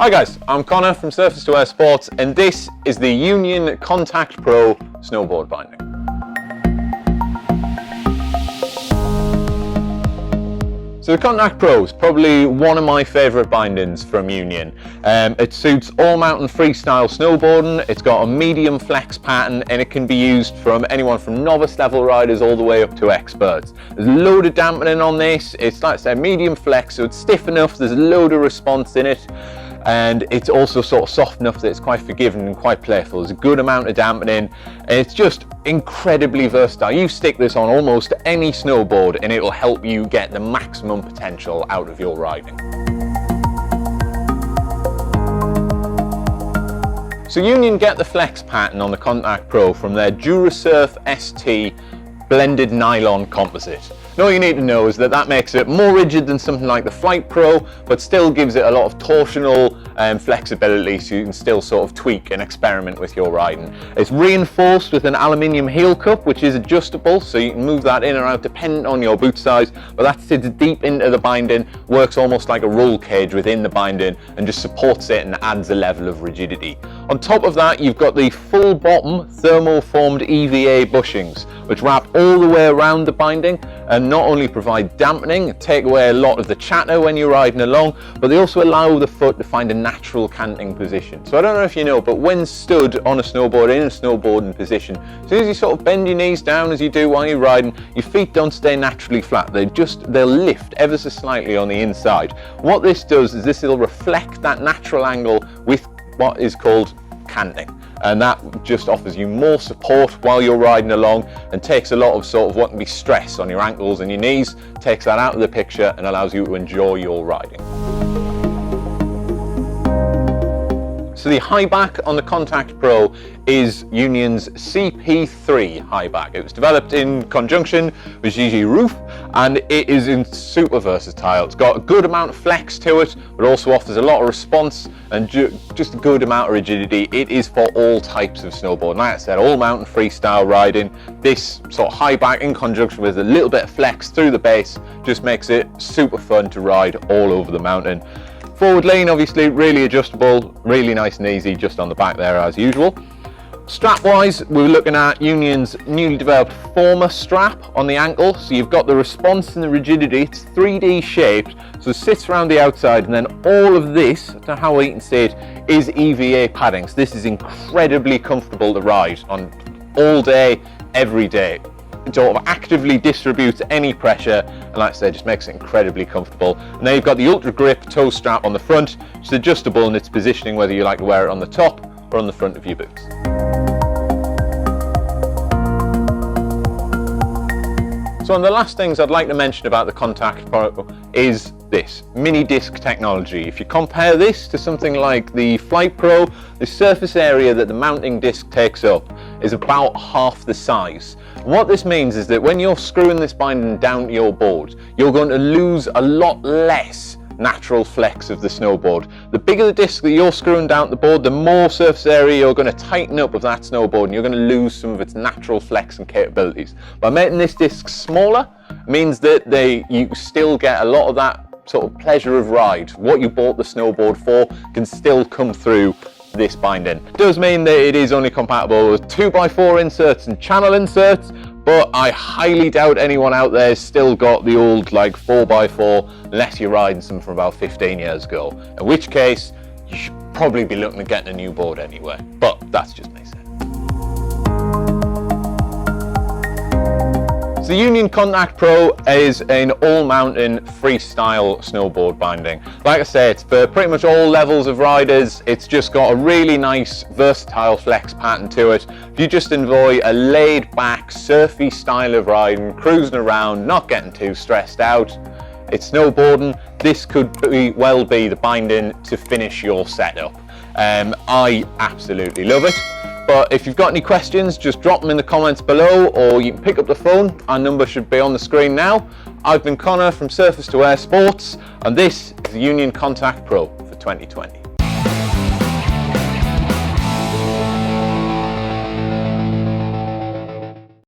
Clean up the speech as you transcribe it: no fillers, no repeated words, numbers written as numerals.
Hi guys, I'm Connor from Surface to Air Sports, and this is the Union Contact Pro Snowboard binding. So the Contact Pro is probably one of my favourite bindings from Union. It suits all mountain freestyle snowboarding. It's got a medium flex pattern and it can be used from anyone from novice level riders all the way up to experts. There's a load of dampening on this. It's like I said, medium flex, so it's stiff enough, there's a load of response in it. And it's also sort of soft enough that it's quite forgiving and quite playful. There's a good amount of dampening and it's just incredibly versatile. You stick this on almost any snowboard and it will help you get the maximum potential out of your riding. So Union get the flex pattern on the Contact Pro from their Durasurf ST blended nylon composite. And all you need to know is that that makes it more rigid than something like the Flight Pro, but still gives it a lot of torsional flexibility, so you can still sort of tweak and experiment with your riding. It's reinforced with an aluminium heel cup, which is adjustable, so you can move that in or out depending on your boot size, but that sits deep into the binding, works almost like a roll cage within the binding, and just supports it and adds a level of rigidity. On top of that, you've got the full bottom thermal-formed EVA bushings, which wrap all the way around the binding and not only provide dampening, take away a lot of the chatter when you're riding along, but they also allow the foot to find a natural canting position. So I don't know if you know, but when stood on a snowboard in a snowboarding position, as soon as you sort of bend your knees down as you do while you're riding, your feet don't stay naturally flat. They'll lift ever so slightly on the inside. What this does is this will reflect that natural angle with what is called canting, and that just offers you more support while you're riding along and takes a lot of sort of what can be stress on your ankles and your knees, takes that out of the picture and allows you to enjoy your riding. So the high back on the Contact Pro is Union's CP3 high back. It was developed in conjunction with GG Roof and it is super versatile. It's got a good amount of flex to it, but also offers a lot of response and just a good amount of rigidity. It is for all types of snowboard. Like I said, all mountain freestyle riding. This sort of high back in conjunction with a little bit of flex through the base just makes it super fun to ride all over the mountain. Forward lean, obviously really adjustable, really nice and easy just on the back there as usual. Strap wise, we're looking at Union's newly developed Former strap on the ankle. So you've got the response and the rigidity, it's 3D shaped, so it sits around the outside, and then all of this, I don't know how you can see it, is EVA padding. So this is incredibly comfortable to ride on all day, every day. It sort of actively distributes any pressure, and like I said, just makes it incredibly comfortable. And then you've got the Ultra Grip toe strap on the front, which is adjustable in its positioning, whether you like to wear it on the top or on the front of your boots. So one of the last things I'd like to mention about the Contact Pro is this, Minidisc Technology. If you compare this to something like the Flight Pro, the surface area that the mounting disc takes up is about half the size. And what this means is that when you're screwing this binding down to your board, you're going to lose a lot less natural flex of the snowboard. The bigger the disc that you're screwing down the board, the more surface area you're going to tighten up of that snowboard and you're going to lose some of its natural flex and capabilities. By making this disc smaller means that you still get a lot of that sort of pleasure of ride. What you bought the snowboard for can still come through this binding. It does mean that it is only compatible with 2x4 inserts and channel inserts, but I highly doubt anyone out there has still got the old like 4x4 unless you're riding some from about 15 years ago, in which case you should probably be looking at getting a new board anyway, but that's just me saying. So the Union Contact Pro is an all-mountain freestyle snowboard binding. Like I say, it's for pretty much all levels of riders. It's just got a really nice, versatile flex pattern to it. If you just enjoy a laid-back, surfy style of riding, cruising around, not getting too stressed out, it's snowboarding, this could well be the binding to finish your setup. I absolutely love it. But if you've got any questions, just drop them in the comments below, or you can pick up the phone. Our number should be on the screen now. I've been Connor from Surface to Air Sports, and this is the Union Contact Pro for 2020.